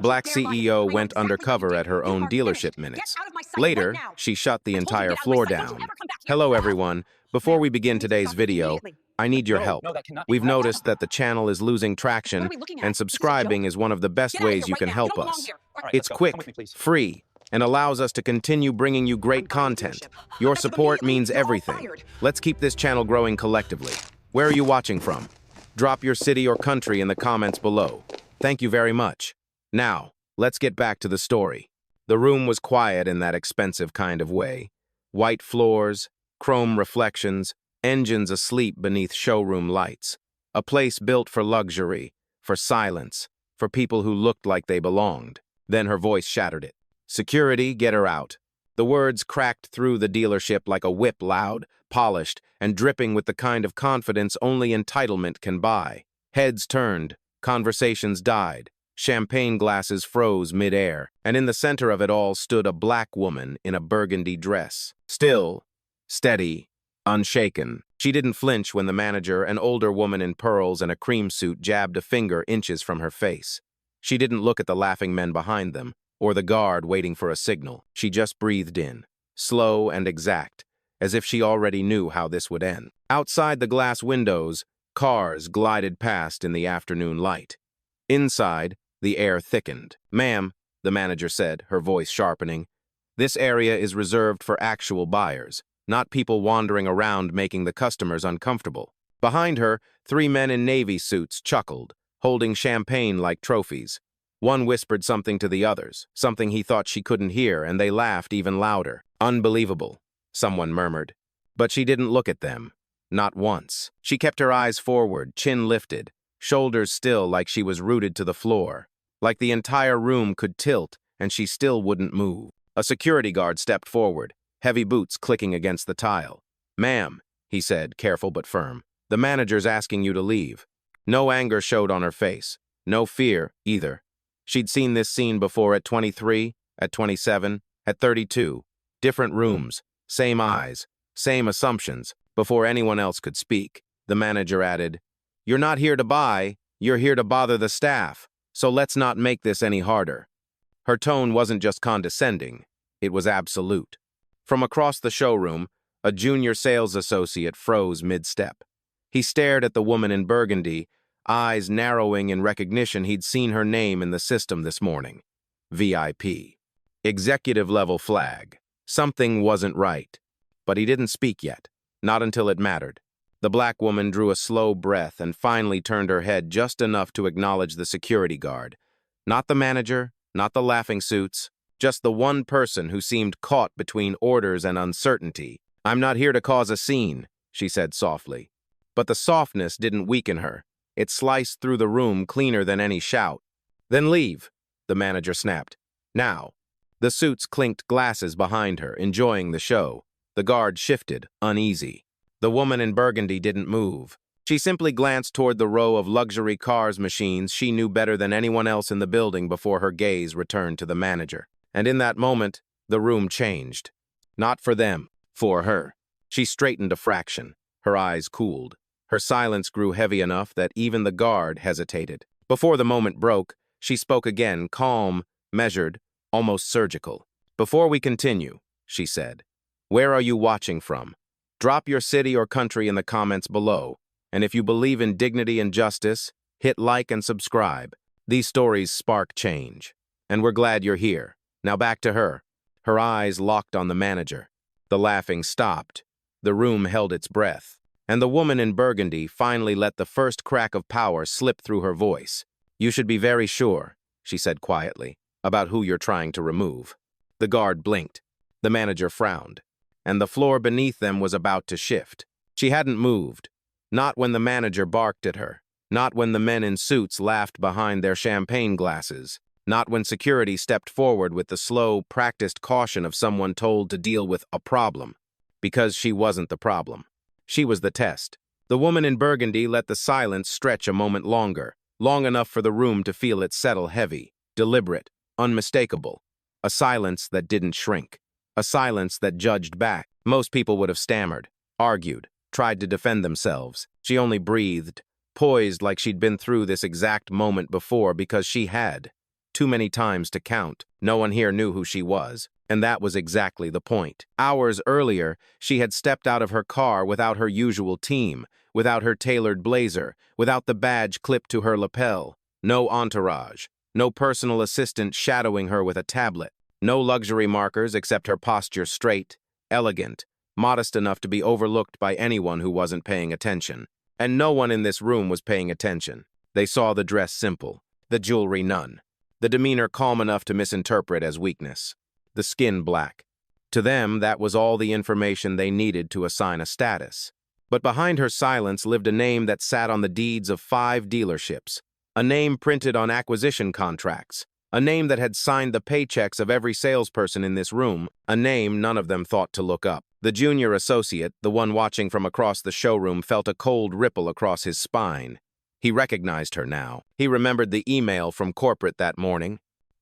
Black CEO went undercover at her own dealership minutes. Later, she shut the entire floor down. Hello, everyone. Before we begin today's video, I need your help. We've noticed that the channel is losing traction, and subscribing is one of the best ways you can help us. It's quick, free, and allows us to continue bringing you great content. Your support means everything. Let's keep this channel growing collectively. Where are you watching from? Drop your city or country in the comments below. Thank you very much. Now, let's get back to the story. The room was quiet in that expensive kind of way. White floors, chrome reflections, engines asleep beneath showroom lights. A place built for luxury, for silence, for people who looked like they belonged. Then her voice shattered it. "Security, get her out." The words cracked through the dealership like a whip, loud, polished, and dripping with the kind of confidence only entitlement can buy. Heads turned, conversations died, champagne glasses froze mid-air, and in the center of it all stood a black woman in a burgundy dress. Still, steady, unshaken. She didn't flinch when the manager, an older woman in pearls and a cream suit, jabbed a finger inches from her face. She didn't look at the laughing men behind them, or the guard waiting for a signal. She just breathed in, slow and exact, as if she already knew how this would end. Outside the glass windows, cars glided past in the afternoon light. Inside, the air thickened. "Ma'am," the manager said, her voice sharpening, "this area is reserved for actual buyers, not people wandering around making the customers uncomfortable." Behind her, 3 men in navy suits chuckled, holding champagne like trophies. One whispered something to the others, something he thought she couldn't hear, and they laughed even louder. "Unbelievable," someone murmured. But she didn't look at them. Not once. She kept her eyes forward, chin lifted, shoulders still like she was rooted to the floor. Like the entire room could tilt, and she still wouldn't move. A security guard stepped forward, heavy boots clicking against the tile. "Ma'am," he said, careful but firm, "the manager's asking you to leave." No anger showed on her face. No fear, either. She'd seen this scene before at 23, at 27, at 32. Different rooms, same eyes, same assumptions. Before anyone else could speak, the manager added, "You're not here to buy, you're here to bother the staff, so let's not make this any harder." Her tone wasn't just condescending, it was absolute. From across the showroom, a junior sales associate froze mid-step. He stared at the woman in burgundy, eyes narrowing in recognition he'd seen her name in the system this morning. VIP. Executive-level flag. Something wasn't right. But he didn't speak yet, not until it mattered. The black woman drew a slow breath and finally turned her head just enough to acknowledge the security guard. Not the manager, not the laughing suits, just the one person who seemed caught between orders and uncertainty. "I'm not here to cause a scene," she said softly. But the softness didn't weaken her. It sliced through the room cleaner than any shout. "Then leave," the manager snapped. "Now." The suits clinked glasses behind her, enjoying the show. The guard shifted, uneasy. The woman in burgundy didn't move. She simply glanced toward the row of luxury cars machines she knew better than anyone else in the building before her gaze returned to the manager. And in that moment, the room changed. Not for them, for her. She straightened a fraction. Her eyes cooled. Her silence grew heavy enough that even the guard hesitated. Before the moment broke, she spoke again, calm, measured, almost surgical. "Before we continue," she said, "where are you watching from? Drop your city or country in the comments below. And if you believe in dignity and justice, hit like and subscribe. These stories spark change. And we're glad you're here." Now back to her. Her eyes locked on the manager. The laughing stopped. The room held its breath. And the woman in burgundy finally let the first crack of power slip through her voice. "You should be very sure," she said quietly, "about who you're trying to remove." The guard blinked. The manager frowned. And the floor beneath them was about to shift. She hadn't moved. Not when the manager barked at her. Not when the men in suits laughed behind their champagne glasses. Not when security stepped forward with the slow, practiced caution of someone told to deal with a problem. Because she wasn't the problem. She was the test. The woman in burgundy let the silence stretch a moment longer, long enough for the room to feel it settle heavy, deliberate, unmistakable. A silence that didn't shrink. A silence that judged back. Most people would have stammered, argued, tried to defend themselves. She only breathed, poised like she'd been through this exact moment before because she had. too many times to count. No one here knew who she was, and that was exactly the point. Hours earlier, she had stepped out of her car without her usual team, without her tailored blazer, without the badge clipped to her lapel. No entourage, no personal assistant shadowing her with a tablet, no luxury markers except her posture straight, elegant, modest enough to be overlooked by anyone who wasn't paying attention. And no one in this room was paying attention. They saw the dress simple, the jewelry none, the demeanor calm enough to misinterpret as weakness, the skin black. To them, that was all the information they needed to assign a status. But behind her silence lived a name that sat on the deeds of 5 dealerships, a name printed on acquisition contracts, a name that had signed the paychecks of every salesperson in this room, a name none of them thought to look up. The junior associate, the one watching from across the showroom, felt a cold ripple across his spine. He recognized her now. He remembered the email from corporate that morning.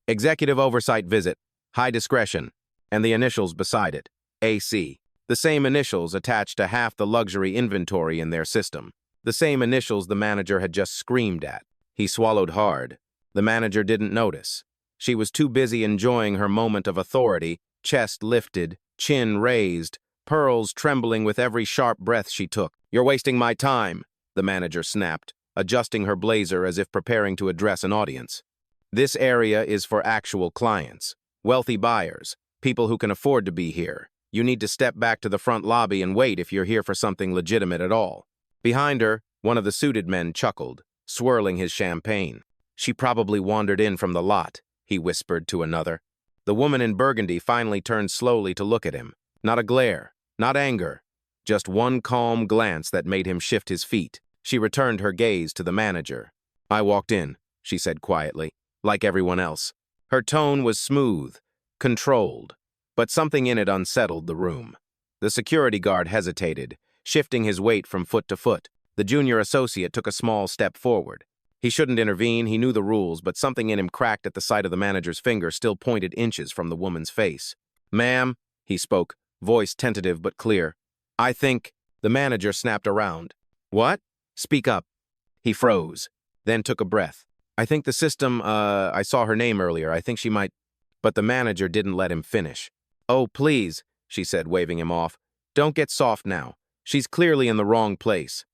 Executive oversight visit, high discretion, and the initials beside it, AC. The same initials attached to half the luxury inventory in their system. The same initials the manager had just screamed at. He swallowed hard. The manager didn't notice. She was too busy enjoying her moment of authority, chest lifted, chin raised, pearls trembling with every sharp breath she took. "You're wasting my time," the manager snapped, adjusting her blazer as if preparing to address an audience. "This area is for actual clients, wealthy buyers, people who can afford to be here. You need to step back to the front lobby and wait if you're here for something legitimate at all." Behind her, one of the suited men chuckled, swirling his champagne. "She probably wandered in from the lot," he whispered to another. The woman in burgundy finally turned slowly to look at him. Not a glare, not anger, just one calm glance that made him shift his feet. She returned her gaze to the manager. "I walked in," she said quietly, "like everyone else." Her tone was smooth, controlled, but something in it unsettled the room. The security guard hesitated, shifting his weight from foot to foot. The junior associate took a small step forward. He shouldn't intervene, he knew the rules, but something in him cracked at the sight of the manager's finger still pointed inches from the woman's face. "Ma'am," he spoke, voice tentative but clear. "I think—" The manager snapped around. "What? Speak up." He froze, then took a breath. "I think the system, I saw her name earlier. I think she might—" But the manager didn't let him finish. "Oh, please," she said, waving him off. "Don't get soft now. She's clearly in the wrong place."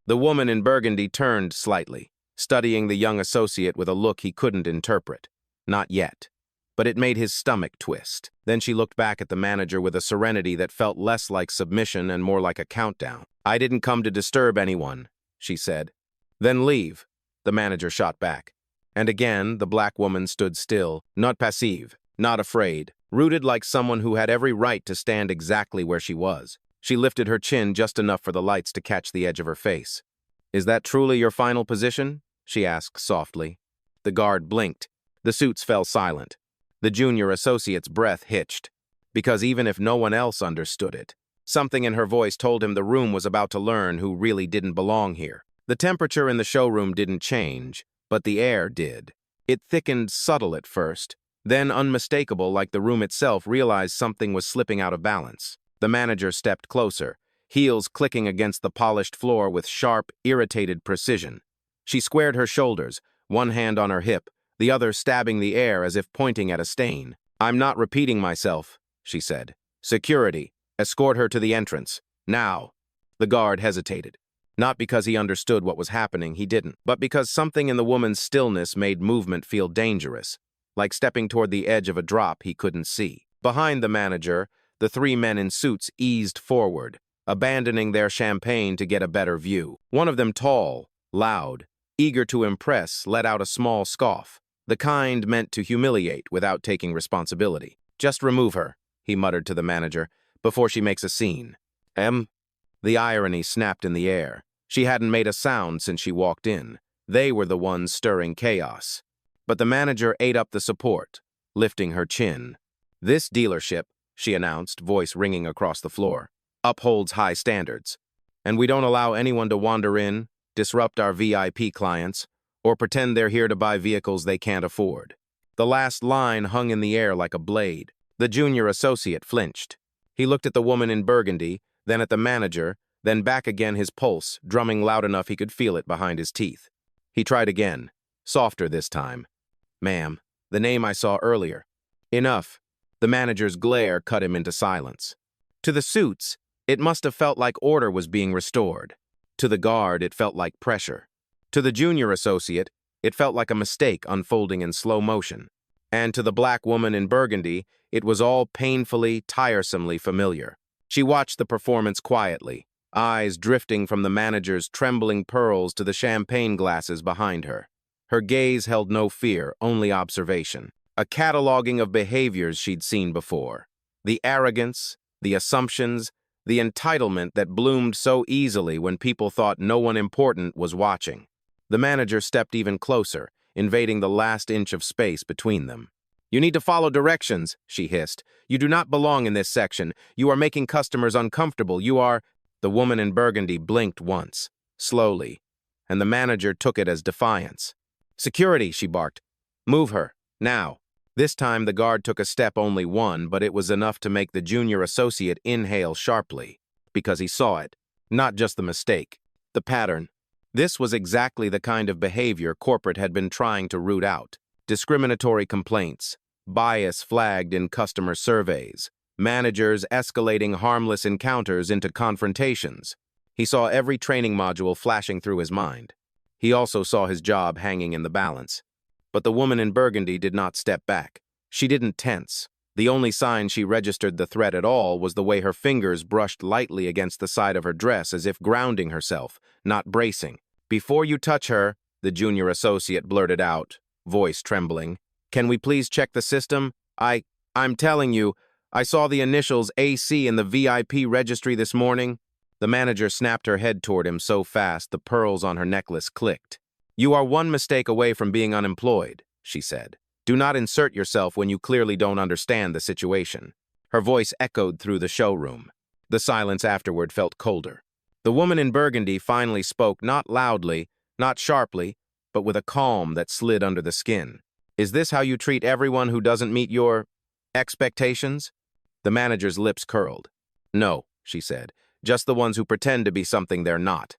The woman in burgundy turned slightly, studying the young associate with a look he couldn't interpret. Not yet. But it made his stomach twist. Then she looked back at the manager with a serenity that felt less like submission and more like a countdown. "I didn't come to disturb anyone," she said. "Then leave," the manager shot back. And again, the black woman stood still, not passive, not afraid, rooted like someone who had every right to stand exactly where she was. She lifted her chin just enough for the lights to catch the edge of her face. "Is that truly your final position?" she asked softly. The guard blinked. The suits fell silent. The junior associate's breath hitched, because even if no one else understood it, something in her voice told him the room was about to learn who really didn't belong here. The temperature in the showroom didn't change, but the air did. It thickened subtle at first, then unmistakable, like the room itself realized something was slipping out of balance. The manager stepped closer, heels clicking against the polished floor with sharp, irritated precision. She squared her shoulders, one hand on her hip, the other stabbing the air as if pointing at a stain. "I'm not repeating myself," she said. "Security, escort her to the entrance. Now." The guard hesitated. Not because he understood what was happening, he didn't, but because something in the woman's stillness made movement feel dangerous, like stepping toward the edge of a drop he couldn't see. Behind the manager, the 3 men in suits eased forward, abandoning their champagne to get a better view. One of them, tall, loud, eager to impress, let out a small scoff, the kind meant to humiliate without taking responsibility. "Just remove her," he muttered to the manager, "before she makes a scene." The irony snapped in the air. She hadn't made a sound since she walked in. They were the ones stirring chaos. But the manager ate up the support, lifting her chin. "This dealership," she announced, voice ringing across the floor, "upholds high standards. And we don't allow anyone to wander in, disrupt our VIP clients, or pretend they're here to buy vehicles they can't afford." The last line hung in the air like a blade. The junior associate flinched. He looked at the woman in burgundy, then at the manager, then back again, his pulse drumming loud enough he could feel it behind his teeth. He tried again, softer this time. Ma'am, the name I saw earlier. Enough. The manager's glare cut him into silence. To the suits, it must have felt like order was being restored. To the guard, it felt like pressure. To the junior associate, it felt like a mistake unfolding in slow motion. And to the black woman in burgundy, it was all painfully, tiresomely familiar. She watched the performance quietly, eyes drifting from the manager's trembling pearls to the champagne glasses behind her. Her gaze held no fear, only observation. A cataloging of behaviors she'd seen before. The arrogance, the assumptions, the entitlement that bloomed so easily when people thought no one important was watching. The manager stepped even closer, invading the last inch of space between them. "You need to follow directions," she hissed. "You do not belong in this section. You are making customers uncomfortable. You are—" The woman in burgundy blinked once, slowly, and the manager took it as defiance. "Security," she barked. "Move her, now." This time the guard took a step, only one, but it was enough to make the junior associate inhale sharply, because he saw it, not just the mistake, the pattern. This was exactly the kind of behavior corporate had been trying to root out. Discriminatory complaints, bias flagged in customer surveys, managers escalating harmless encounters into confrontations. He saw every training module flashing through his mind. He also saw his job hanging in the balance. But the woman in burgundy did not step back. She didn't tense. The only sign she registered the threat at all was the way her fingers brushed lightly against the side of her dress as if grounding herself, not bracing. "Before you touch her," the junior associate blurted out, voice trembling, "can we please check the system? I'm telling you, I saw the initials AC in the VIP registry this morning." The manager snapped her head toward him so fast the pearls on her necklace clicked. "You are one mistake away from being unemployed," she said. "Do not insert yourself when you clearly don't understand the situation." Her voice echoed through the showroom. The silence afterward felt colder. The woman in burgundy finally spoke, not loudly, not sharply, but with a calm that slid under the skin. "Is this how you treat everyone who doesn't meet your expectations?" The manager's lips curled. "No," she said, "just the ones who pretend to be something they're not."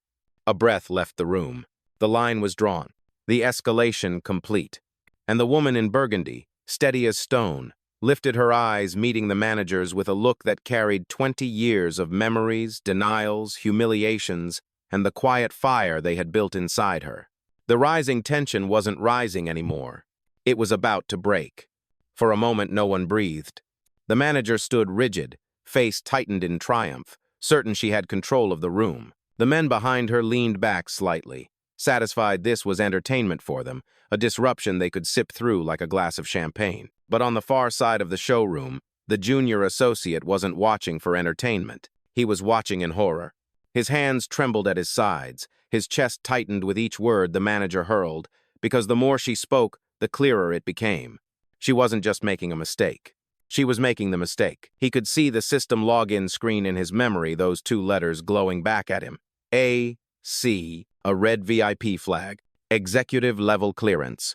A breath left the room. The line was drawn, the escalation complete. And the woman in burgundy, steady as stone, lifted her eyes, meeting the manager's with a look that carried 20 years of memories, denials, humiliations, and the quiet fire they had built inside her. The rising tension wasn't rising anymore. It was about to break. For a moment, no one breathed. The manager stood rigid, face tightened in triumph, certain she had control of the room. The men behind her leaned back slightly, satisfied this was entertainment for them, a disruption they could sip through like a glass of champagne. But on the far side of the showroom, the junior associate wasn't watching for entertainment. He was watching in horror. His hands trembled at his sides, his chest tightened with each word the manager hurled, because the more she spoke, the clearer it became. She wasn't just making a mistake. She was making the mistake. He could see the system login screen in his memory, those two letters glowing back at him. A.C., a red VIP flag, executive level clearance.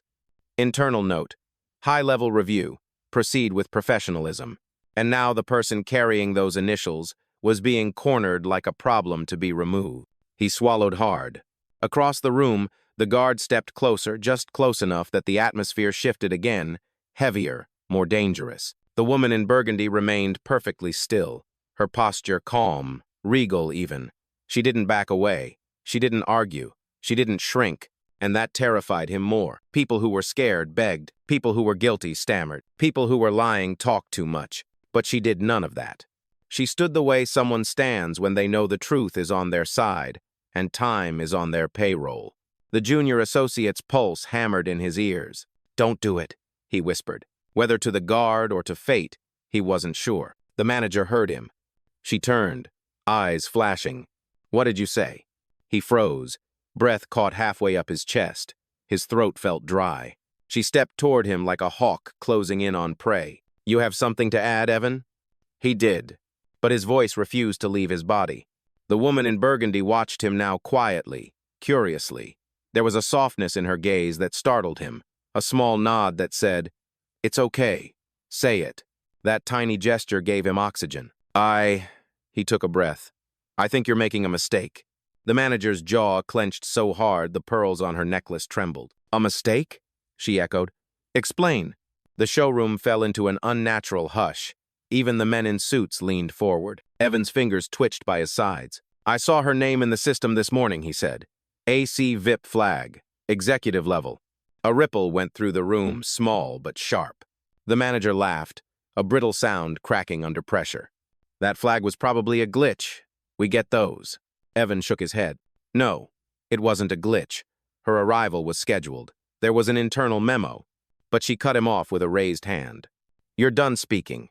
Internal note, high-level review, proceed with professionalism. And now the person carrying those initials was being cornered like a problem to be removed. He swallowed hard. Across the room, the guard stepped closer, just close enough that the atmosphere shifted again, heavier, more dangerous. The woman in burgundy remained perfectly still, her posture calm, regal even. She didn't back away. She didn't argue. She didn't shrink. And that terrified him more. People who were scared begged. People who were guilty stammered. People who were lying talked too much. But she did none of that. She stood the way someone stands when they know the truth is on their side and time is on their payroll. The junior associate's pulse hammered in his ears. "Don't do it," he whispered. Whether to the guard or to fate, he wasn't sure. The manager heard him. She turned, eyes flashing. "What did you say?" He froze. Breath caught halfway up his chest. His throat felt dry. She stepped toward him like a hawk closing in on prey. "You have something to add, Evan?" He did, but his voice refused to leave his body. The woman in burgundy watched him now quietly, curiously. There was a softness in her gaze that startled him, a small nod that said, "It's okay. Say it." That tiny gesture gave him oxygen. He took a breath. "I think you're making a mistake." The manager's jaw clenched so hard the pearls on her necklace trembled. "A mistake?" she echoed. Explain. The showroom fell into an unnatural hush. Even the men in suits leaned forward. Evan's fingers twitched by his sides. I saw her name in the system this morning, he said. AC VIP flag. Executive level. A ripple went through the room, small but sharp. The manager laughed, a brittle sound cracking under pressure. That flag was probably a glitch. We get those. Evan shook his head. No, it wasn't a glitch. Her arrival was scheduled. There was an internal memo. But she cut him off with a raised hand. You're done speaking.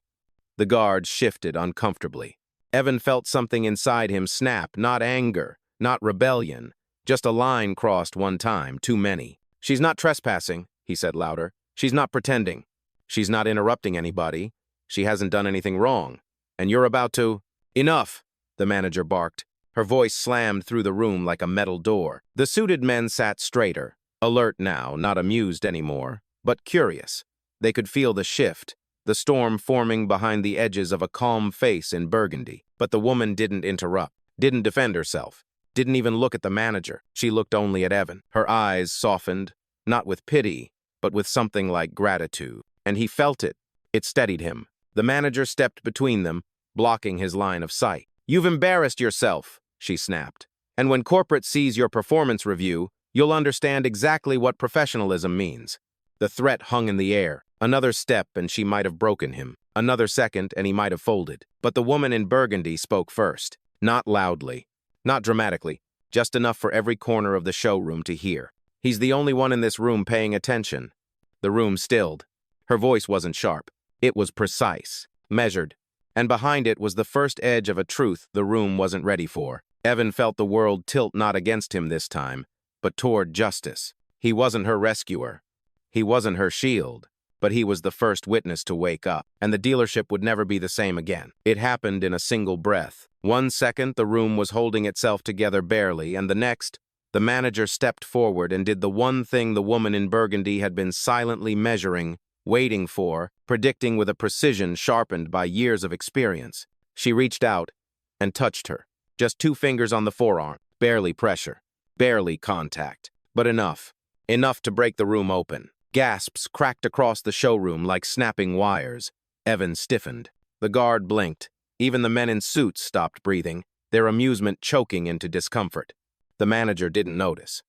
The guard shifted uncomfortably. Evan felt something inside him snap, not anger, not rebellion, just a line crossed one time, too many. She's not trespassing, he said louder. She's not pretending. She's not interrupting anybody. She hasn't done anything wrong. And you're about to… Enough, the manager barked. Her voice slammed through the room like a metal door. The suited men sat straighter, alert now, not amused anymore, but curious. They could feel the shift, the storm forming behind the edges of a calm face in burgundy. But the woman didn't interrupt, didn't defend herself, didn't even look at the manager. She looked only at Evan. Her eyes softened, not with pity, but with something like gratitude. And he felt it. It steadied him. The manager stepped between them, blocking his line of sight. You've embarrassed yourself, she snapped. And when corporate sees your performance review, you'll understand exactly what professionalism means. The threat hung in the air. Another step and she might have broken him. Another second and he might have folded. But the woman in burgundy spoke first. Not loudly, not dramatically, just enough for every corner of the showroom to hear. He's the only one in this room paying attention. The room stilled. Her voice wasn't sharp. It was precise, measured. And behind it was the first edge of a truth the room wasn't ready for. Evan felt the world tilt not against him this time, but toward justice. He wasn't her rescuer. He wasn't her shield. But he was the first witness to wake up, and the dealership would never be the same again. It happened in a single breath. 1 second, the room was holding itself together barely, and the next, the manager stepped forward and did the one thing the woman in burgundy had been silently measuring, waiting for, predicting with a precision sharpened by years of experience. She reached out and touched her. Just 2 fingers on the forearm, barely pressure, barely contact, but enough. Enough to break the room open. Gasps cracked across the showroom like snapping wires. Evan stiffened. The guard blinked. Even the men in suits stopped breathing, their amusement choking into discomfort. The manager didn't notice.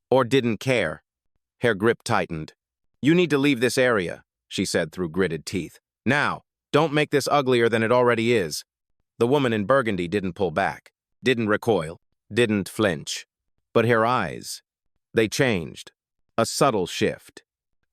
Or didn't care. Her grip tightened. You need to leave this area, she said through gritted teeth. Now, don't make this uglier than it already is. The woman in burgundy didn't pull back, didn't recoil, didn't flinch. But her eyes, they changed. A subtle shift.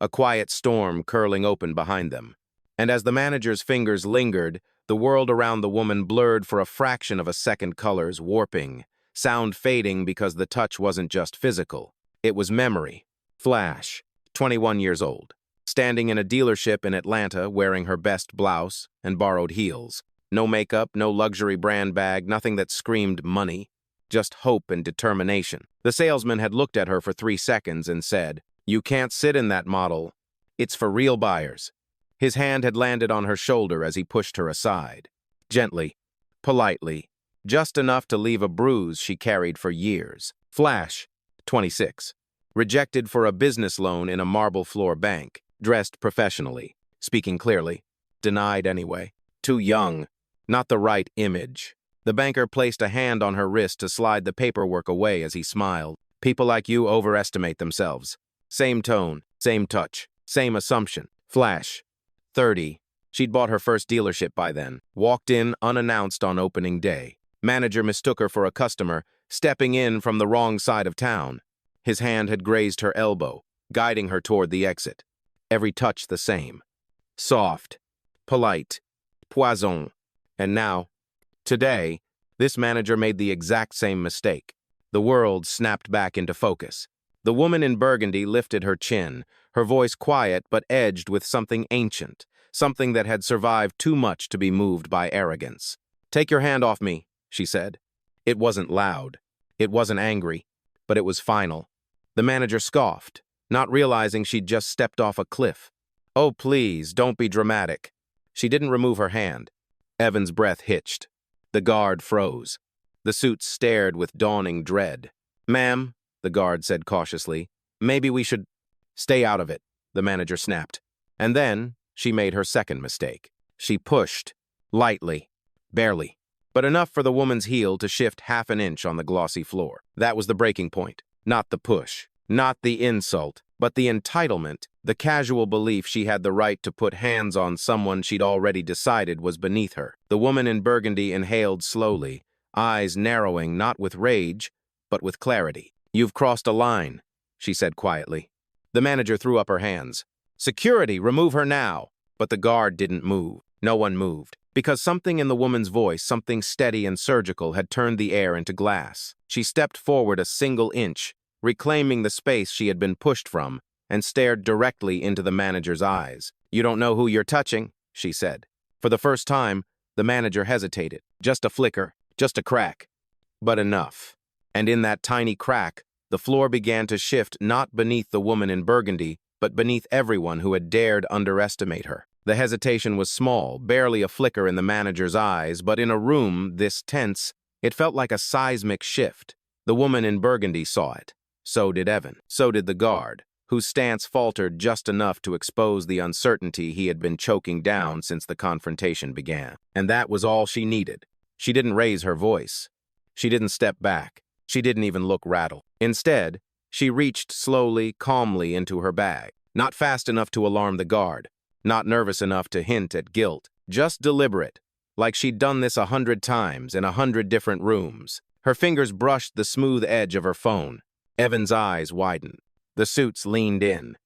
A quiet storm curling open behind them. And as the manager's fingers lingered, the world around the woman blurred for a fraction of a second, colors warping, sound fading because the touch wasn't just physical. It was memory. Flash, 21 years old, standing in a dealership in Atlanta wearing her best blouse and borrowed heels. No makeup, no luxury brand bag, nothing that screamed money, just hope and determination. The salesman had looked at her for 3 seconds and said, You can't sit in that model. It's for real buyers. His hand had landed on her shoulder as he pushed her aside. Gently, politely, just enough to leave a bruise she carried for years. Flash, 26. Rejected for a business loan in a marble floor bank. Dressed professionally, speaking clearly. Denied anyway. Too young. Not the right image. The banker placed a hand on her wrist to slide the paperwork away as he smiled. People like you overestimate themselves. Same tone, same touch, same assumption. Flash, 30. She'd bought her first dealership by then. Walked in unannounced on opening day. Manager mistook her for a customer, stepping in from the wrong side of town. His hand had grazed her elbow, guiding her toward the exit. Every touch the same. Soft, polite, poison. And now, today, this manager made the exact same mistake. The world snapped back into focus. The woman in burgundy lifted her chin, her voice quiet but edged with something ancient, something that had survived too much to be moved by arrogance. Take your hand off me, she said. It wasn't loud. It wasn't angry, but it was final. The manager scoffed, not realizing she'd just stepped off a cliff. Oh, please, don't be dramatic. She didn't remove her hand. Evan's breath hitched. The guard froze. The suits stared with dawning dread. Ma'am, the guard said cautiously, maybe we should stay out of it. the manager snapped. And then she made her second mistake. She pushed, lightly, barely, but enough for the woman's heel to shift half an inch on the glossy floor. That was the breaking point. Not the push, not the insult, but the entitlement, the casual belief she had the right to put hands on someone she'd already decided was beneath her. The woman in burgundy inhaled slowly, eyes narrowing not with rage, but with clarity. "You've crossed a line," she said quietly. The manager threw up her hands. "Security, remove her now!" But the guard didn't move. No one moved. Because something in the woman's voice, something steady and surgical, had turned the air into glass. She stepped forward a single inch, reclaiming the space she had been pushed from, and stared directly into the manager's eyes. "You don't know who you're touching," she said. For the first time, the manager hesitated. Just a flicker, just a crack. But enough. And in that tiny crack, the floor began to shift not beneath the woman in burgundy, but beneath everyone who had dared underestimate her. The hesitation was small, barely a flicker in the manager's eyes, but in a room this tense, it felt like a seismic shift. The woman in burgundy saw it. So did Evan. So did the guard, whose stance faltered just enough to expose the uncertainty he had been choking down since the confrontation began. And that was all she needed. She didn't raise her voice. She didn't step back. She didn't even look rattled. Instead, she reached slowly, calmly into her bag. Not fast enough to alarm the guard. Not nervous enough to hint at guilt. Just deliberate, like she'd done this 100 times in 100 different rooms. Her fingers brushed the smooth edge of her phone. Evan's eyes widened. The suits leaned in.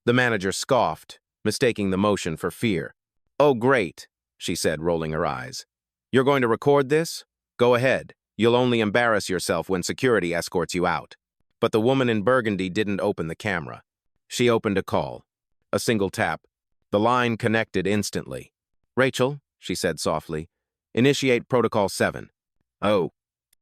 The manager scoffed, mistaking the motion for fear. "Oh, great," she said, rolling her eyes. "You're going to record this? Go ahead. You'll only embarrass yourself when security escorts you out." But the woman in burgundy didn't open the camera. She opened a call. A single tap. The line connected instantly. "Rachel," she said softly, "initiate Protocol 7. "Oh."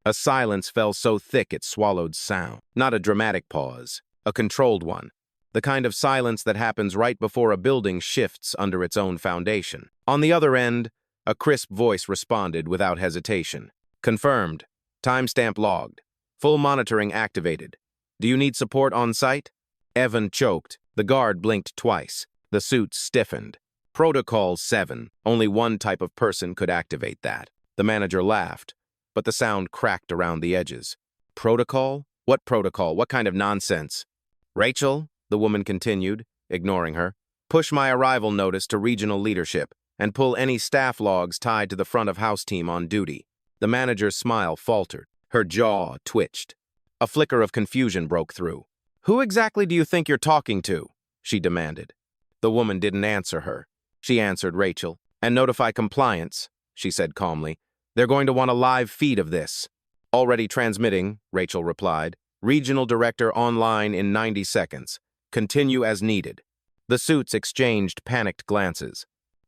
A silence fell so thick it swallowed sound. Not a dramatic pause, a controlled one. The kind of silence that happens right before a building shifts under its own foundation. On the other end, a crisp voice responded without hesitation. "Confirmed. Timestamp logged. Full monitoring activated. Do you need support on site?" Evan choked. The guard blinked twice. The suits stiffened. Protocol 7. Only one type of person could activate that. The manager laughed, but the sound cracked around the edges. "Protocol? What protocol? What kind of nonsense?" "Rachel," the woman continued, ignoring her, "push my arrival notice to regional leadership and pull any staff logs tied to the front of house team on duty." The manager's smile faltered. Her jaw twitched. A flicker of confusion broke through. "Who exactly do you think you're talking to?" she demanded. The woman didn't answer her. She answered Rachel. "And notify compliance," she said calmly. "They're going to want a live feed of this." "Already transmitting," Rachel replied. "Regional director online in 90 seconds. Continue as needed." The suits exchanged panicked glances.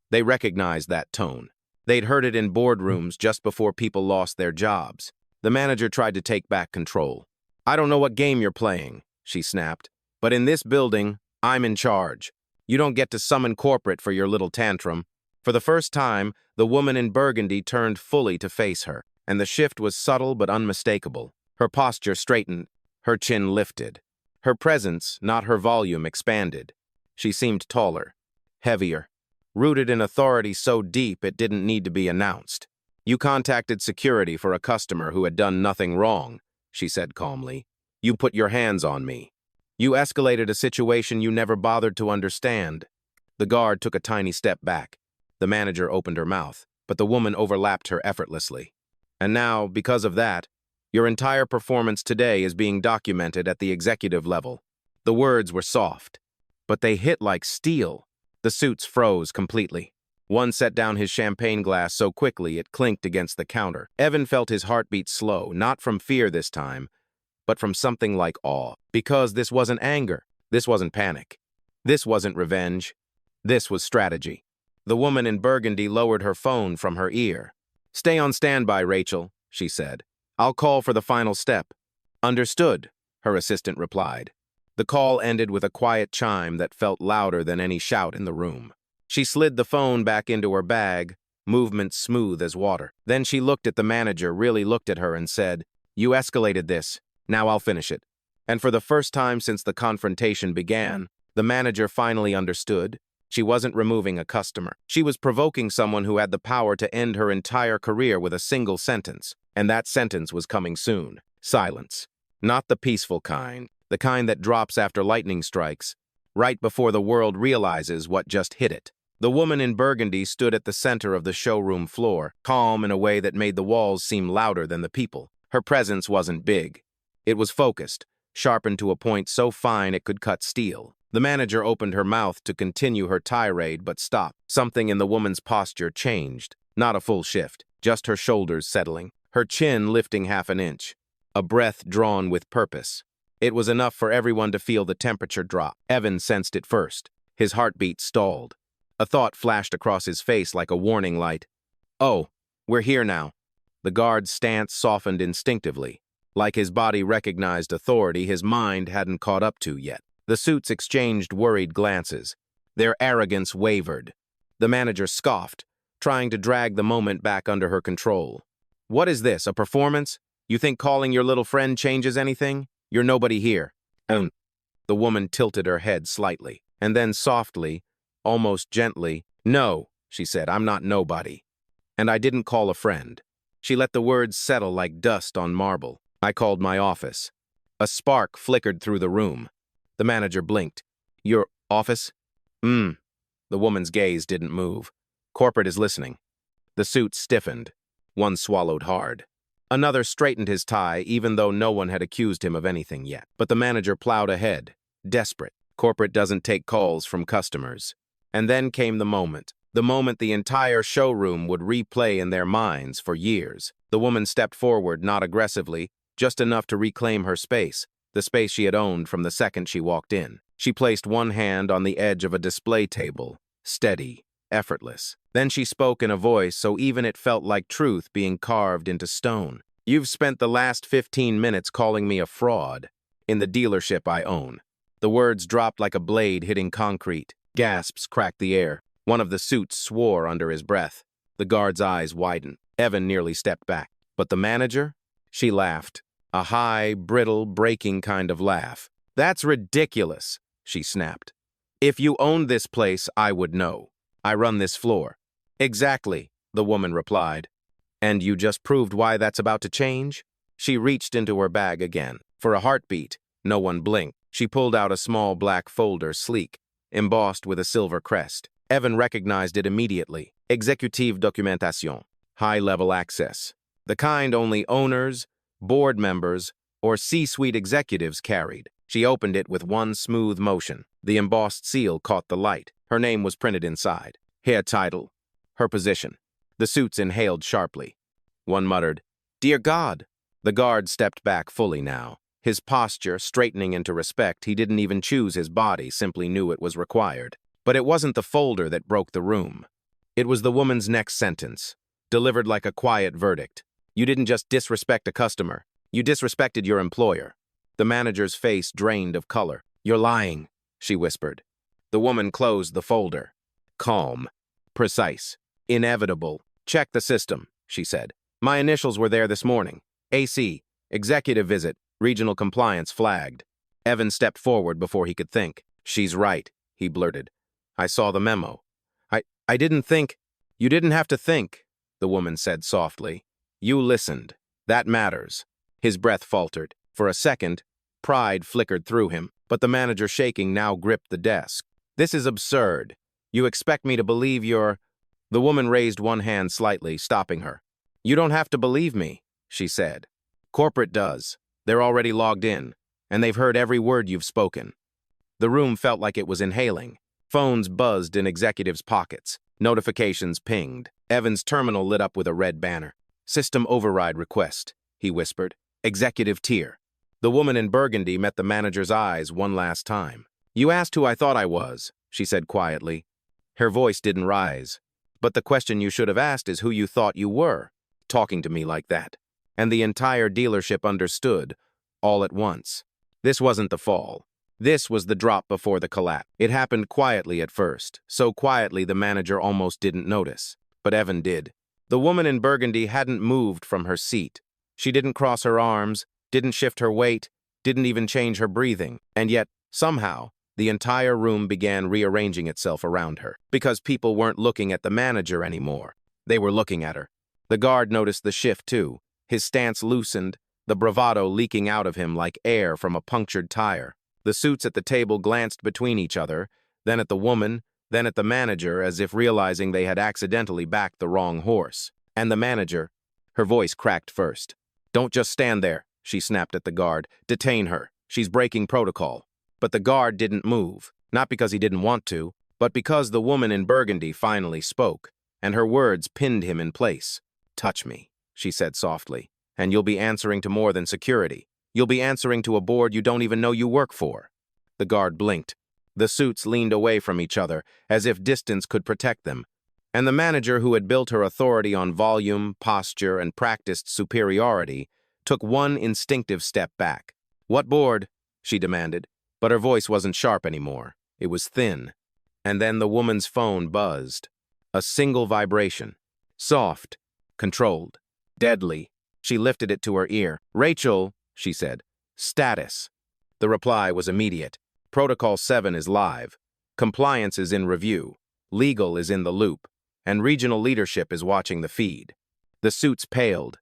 They recognized that tone. They'd heard it in boardrooms just before people lost their jobs. The manager tried to take back control. "I don't know what game you're playing," she snapped, "but in this building, I'm in charge. You don't get to summon corporate for your little tantrum." For the first time, the woman in burgundy turned fully to face her, and the shift was subtle but unmistakable. Her posture straightened, her chin lifted. Her presence, not her volume, expanded. She seemed taller, heavier, rooted in authority so deep it didn't need to be announced. "You contacted security for a customer who had done nothing wrong," she said calmly. "You put your hands on me. You escalated a situation you never bothered to understand." The guard took a tiny step back. The manager opened her mouth, but the woman overlapped her effortlessly. "And now, because of that, your entire performance today is being documented at the executive level." The words were soft, but they hit like steel. The suits froze completely. One set down his champagne glass so quickly it clinked against the counter. Evan felt his heartbeat slow, not from fear this time, but from something like awe. Because this wasn't anger. This wasn't panic. This wasn't revenge. This was strategy. The woman in burgundy lowered her phone from her ear. "Stay on standby, Rachel," she said. "I'll call for the final step." "Understood," her assistant replied. The call ended with a quiet chime that felt louder than any shout in the room. She slid the phone back into her bag, movement smooth as water. Then she looked at the manager, really looked at her and said, "You escalated this. Now I'll finish it." And for the first time since the confrontation began, The manager finally understood. She wasn't removing a customer. She was provoking someone who had the power to end her entire career with a single sentence. And that sentence was coming soon. Silence. Not the peaceful kind, the kind that drops after lightning strikes, right before the world realizes what just hit it. The woman in burgundy stood at the center of the showroom floor, calm in a way that made the walls seem louder than the people. Her presence wasn't big. It was focused, sharpened to a point so fine it could cut steel. The manager opened her mouth to continue her tirade but stopped. Something in the woman's posture changed. Not a full shift, just her shoulders settling, her chin lifting half an inch. A breath drawn with purpose. It was enough for everyone to feel the temperature drop. Evan sensed it first. His heartbeat stalled. A thought flashed across his face like a warning light. Oh, we're here now. The guard's stance softened instinctively. Like his body recognized authority his mind hadn't caught up to yet. The suits exchanged worried glances. Their arrogance wavered. The manager scoffed, trying to drag the moment back under her control. What is this, a performance? You think calling your little friend changes anything? You're nobody here. The woman tilted her head slightly, and then softly, almost gently, "No," she said, "I'm not nobody. And I didn't call a friend." She let the words settle like dust on marble. "I called my office." A spark flickered through the room. The manager blinked. "Your office?" The woman's gaze didn't move. "Corporate is listening." The suit stiffened. One swallowed hard. Another straightened his tie, even though no one had accused him of anything yet. But the manager plowed ahead, desperate. Corporate doesn't take calls from customers. And then came the moment the entire showroom would replay in their minds for years. The woman stepped forward, not aggressively, just enough to reclaim her space, the space she had owned from the second she walked in. She placed one hand on the edge of a display table, steady, effortless. Then she spoke in a voice so even it felt like truth being carved into stone. "You've spent the last 15 minutes calling me a fraud in the dealership I own." The words dropped like a blade hitting concrete. Gasps cracked the air. One of the suits swore under his breath. The guard's eyes widened. Evan nearly stepped back. But the manager? She laughed. A high, brittle, breaking kind of laugh. "That's ridiculous," she snapped. "If you owned this place, I would know. I run this floor." "Exactly," the woman replied. "And you just proved why that's about to change?" She reached into her bag again. For a heartbeat, no one blinked. She pulled out a small black folder, sleek, embossed with a silver crest. Evan recognized it immediately. Executive documentation. High-level access. The kind only owners, board members, or C-suite executives carried. She opened it with one smooth motion. The embossed seal caught the light. Her name was printed inside. Her title. Her position. The suits inhaled sharply. One muttered, "Dear God." The guard stepped back fully now. His posture straightening into respect. He didn't even choose his body, simply knew it was required. But it wasn't the folder that broke the room. It was the woman's next sentence, delivered like a quiet verdict. "You didn't just disrespect a customer. You disrespected your employer." The manager's face drained of color. "You're lying," she whispered. The woman closed the folder. Calm. Precise. Inevitable. "Check the system," she said. "My initials were there this morning. AC. Executive visit. Regional compliance flagged." Evan stepped forward before he could think. "She's right," he blurted. "I saw the memo." I didn't think." "You didn't have to think," the woman said softly. "You listened. That matters." His breath faltered. For a second, pride flickered through him, but the manager shaking now gripped the desk. "This is absurd. You expect me to believe you're—" The woman raised one hand slightly, stopping her. "You don't have to believe me," she said. "Corporate does. They're already logged in, and they've heard every word you've spoken." The room felt like it was inhaling. Phones buzzed in executives' pockets. Notifications pinged. Evan's terminal lit up with a red banner. "System override request," he whispered. "Executive tier." The woman in burgundy met the manager's eyes one last time. "You asked who I thought I was," she said quietly. Her voice didn't rise. "But the question you should have asked is who you thought you were, talking to me like that." And the entire dealership understood, all at once. This wasn't the fall. This was the drop before the collapse. It happened quietly at first, so quietly the manager almost didn't notice. But Evan did. The woman in burgundy hadn't moved from her seat. She didn't cross her arms, didn't shift her weight, didn't even change her breathing. And yet, somehow, The entire room began rearranging itself around her, because people weren't looking at the manager anymore. They were looking at her. The guard noticed the shift too. His stance loosened, the bravado leaking out of him like air from a punctured tire. The suits at the table glanced between each other, then at the woman, then at the manager, as if realizing they had accidentally backed the wrong horse. And the manager, her voice cracked first. "Don't just stand there," she snapped at the guard. "Detain her. She's breaking protocol." But the guard didn't move, not because he didn't want to, but because the woman in burgundy finally spoke, and her words pinned him in place. "Touch me," she said softly, "and you'll be answering to more than security. You'll be answering to a board you don't even know you work for." The guard blinked. The suits leaned away from each other, as if distance could protect them, and the manager, who had built her authority on volume, posture, and practiced superiority, took one instinctive step back. "What board?" she demanded, but her voice wasn't sharp anymore. It was thin. And then the woman's phone buzzed. A single vibration. Soft, controlled, deadly. She lifted it to her ear. "Rachel," she said. "Status." The reply was immediate. "Protocol 7 is live. Compliance is in review. Legal is in the loop. And regional leadership is watching the feed." The suits paled.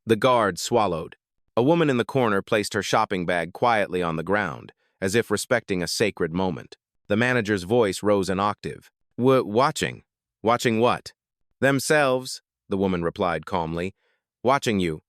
The guard swallowed. A woman in the corner placed her shopping bag quietly on the ground, as if respecting a sacred moment. The manager's voice rose an octave. Watching? Watching what?" "Themselves," the woman replied calmly. "Watching you."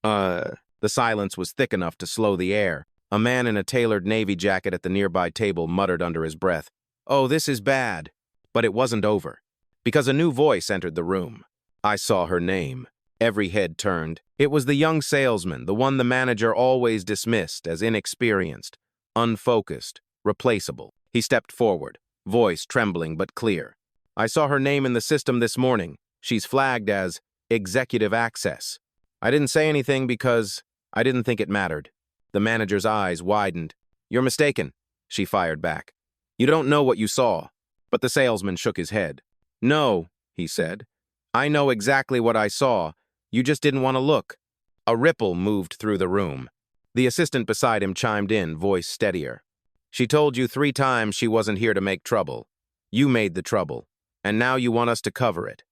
The silence was thick enough to slow the air. A man in a tailored navy jacket at the nearby table muttered under his breath, "Oh, this is bad." But it wasn't over, because a new voice entered the room. I saw her name. Every head turned. It was the young salesman, the one the manager always dismissed as inexperienced, unfocused, replaceable. He stepped forward, voice trembling but clear. "I saw her name in the system this morning. She's flagged as executive access." I didn't say anything because I didn't think it mattered. The manager's eyes widened. "You're mistaken," she fired back. "You don't know what you saw." But the salesman shook his head. "No," he said. "I know exactly what I saw. You just didn't want to look." A ripple moved through the room. The assistant beside him chimed in, voice steadier. "She told you 3 times she wasn't here to make trouble. You made the trouble, and now you want us to cover it."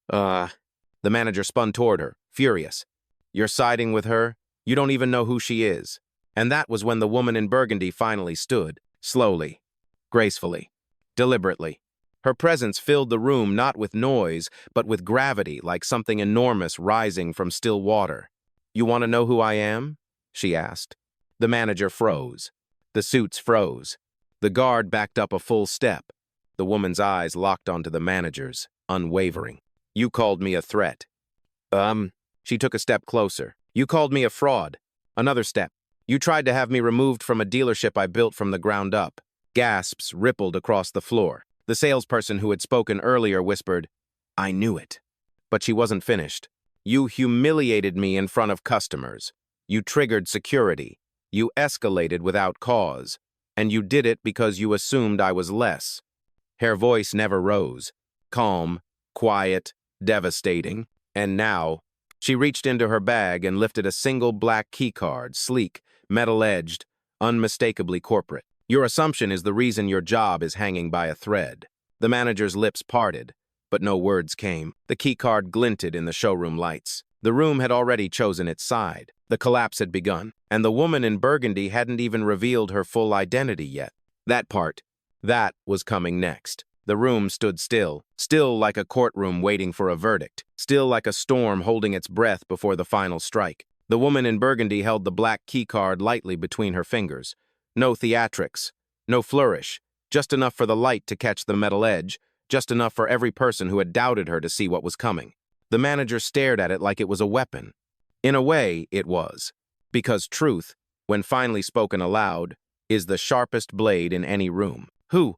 The manager spun toward her, furious. "You're siding with her? You don't even know who she is." And that was when the woman in burgundy finally stood, slowly, gracefully, deliberately. Her presence filled the room not with noise, but with gravity, like something enormous rising from still water. "You want to know who I am?" she asked. The manager froze. The suits froze. The guard backed up a full step. The woman's eyes locked onto the manager's, unwavering. "You called me a threat." She took a step closer. "You called me a fraud." Another step. "You tried to have me removed from a dealership I built from the ground up." Gasps rippled across the floor. The salesperson who had spoken earlier whispered, "I knew it." But she wasn't finished. "You humiliated me in front of customers. You triggered security. You escalated without cause. And you did it because you assumed I was less." Her voice never rose. Calm, quiet, devastating. And now, she reached into her bag and lifted a single black keycard, sleek, metal-edged, unmistakably corporate. "Your assumption is the reason your job is hanging by a thread." The manager's lips parted, but no words came. The keycard glinted in the showroom lights. The room had already chosen its side. The collapse had begun, and the woman in burgundy hadn't even revealed her full identity yet. That was coming next. The room stood still, still like a courtroom waiting for a verdict, still like a storm holding its breath before the final strike. The woman in burgundy held the black keycard lightly between her fingers. No theatrics, no flourish, just enough for the light to catch the metal edge, just enough for every person who had doubted her to see what was coming. The manager stared at it like it was a weapon. In a way, it was, because truth, when finally spoken aloud, is the sharpest blade in any room. Who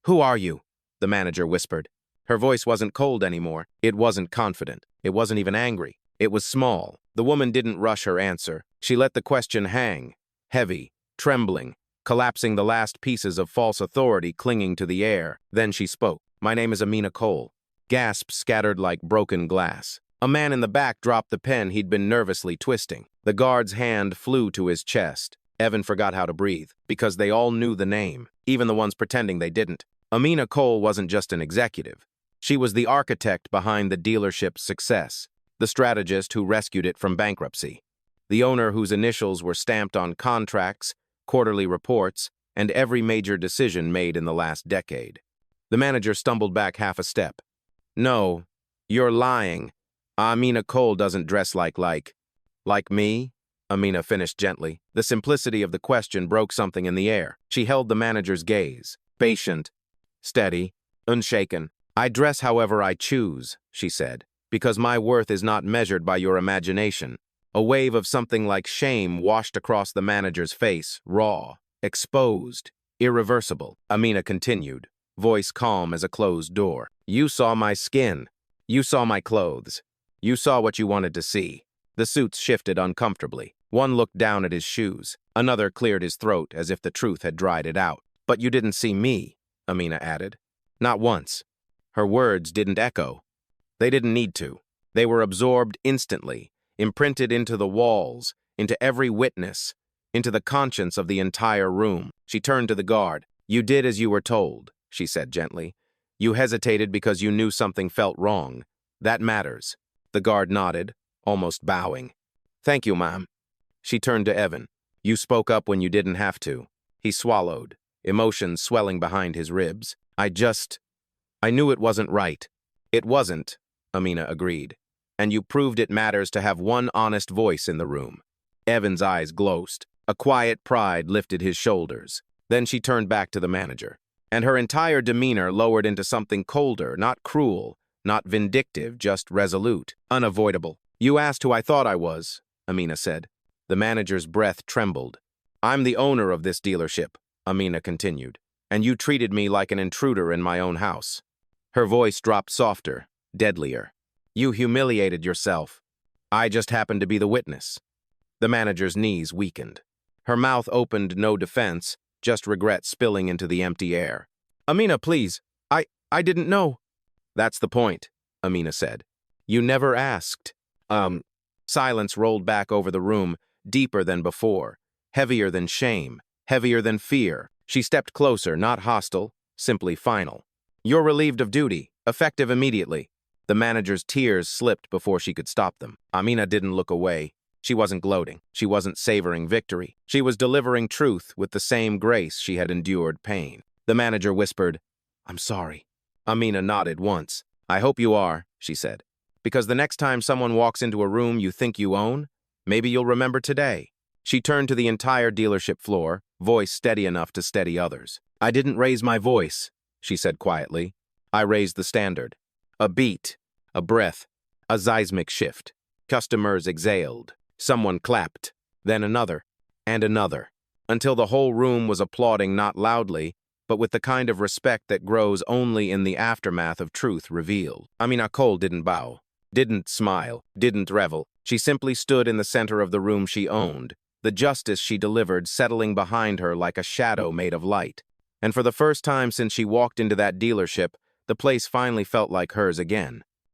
are you?" the manager whispered. Her voice wasn't cold anymore. It wasn't confident. It wasn't even angry. It was small. The woman didn't rush her answer. She let the question hang, heavy, trembling, collapsing the last pieces of false authority clinging to the air. Then she spoke. "My name is Amina Cole." Gasps scattered like broken glass. A man in the back dropped the pen he'd been nervously twisting. The guard's hand flew to his chest. Evan forgot how to breathe, because they all knew the name, even the ones pretending they didn't. Amina Cole wasn't just an executive. She was the architect behind the dealership's success, the strategist who rescued it from bankruptcy, the owner whose initials were stamped on contracts, quarterly reports, and every major decision made in the last decade. The manager stumbled back half a step. "No, you're lying. Amina Cole doesn't dress like me?" Amina finished gently. The simplicity of the question broke something in the air. She held the manager's gaze, patient, steady, unshaken. "I dress however I choose," she said, "because my worth is not measured by your imagination." A wave of something like shame washed across the manager's face, raw, exposed, irreversible. Amina continued, voice calm as a closed door. "You saw my skin. You saw my clothes. You saw what you wanted to see." The suits shifted uncomfortably. One looked down at his shoes. Another cleared his throat as if the truth had dried it out. "But you didn't see me," Amina added. "Not once." Her words didn't echo. They didn't need to. They were absorbed instantly, imprinted into the walls, into every witness, into the conscience of the entire room. She turned to the guard. "You did as you were told," she said gently. "You hesitated because you knew something felt wrong. That matters." The guard nodded, almost bowing. "Thank you, ma'am." She turned to Evan. "You spoke up when you didn't have to." He swallowed, emotions swelling behind his ribs. I knew it wasn't right." "It wasn't," Amina agreed. "And you proved it matters to have one honest voice in the room." Evan's eyes glowed. A quiet pride lifted his shoulders. Then she turned back to the manager, and her entire demeanor lowered into something colder, not cruel, not vindictive, just resolute, unavoidable. "You asked who I thought I was," Amina said. The manager's breath trembled. "I'm the owner of this dealership," Amina continued, "and you treated me like an intruder in my own house." Her voice dropped softer, deadlier. "You humiliated yourself. I just happened to be the witness." The manager's knees weakened. Her mouth opened no defense, just regret spilling into the empty air. "Amina, please. I didn't know." "That's the point," Amina said. "You never asked." Silence rolled back over the room, deeper than before, heavier than shame, heavier than fear. She stepped closer, not hostile, simply final. "You're relieved of duty, effective immediately." The manager's tears slipped before she could stop them. Amina didn't look away. She wasn't gloating. She wasn't savoring victory. She was delivering truth with the same grace she had endured pain. The manager whispered, "I'm sorry." Amina nodded once. "I hope you are," she said. "Because the next time someone walks into a room you think you own, maybe you'll remember today." She turned to the entire dealership floor, voice steady enough to steady others. "I didn't raise my voice," she said quietly. "I raised the standard." A beat, a breath, a seismic shift. Customers exhaled. Someone clapped, then another, and another, until the whole room was applauding not loudly, but with the kind of respect that grows only in the aftermath of truth revealed. Amina Cole didn't bow, didn't smile, didn't revel. She simply stood in the center of the room she owned, the justice she delivered settling behind her like a shadow made of light. And for the first time since she walked into that dealership, the place finally felt like hers again.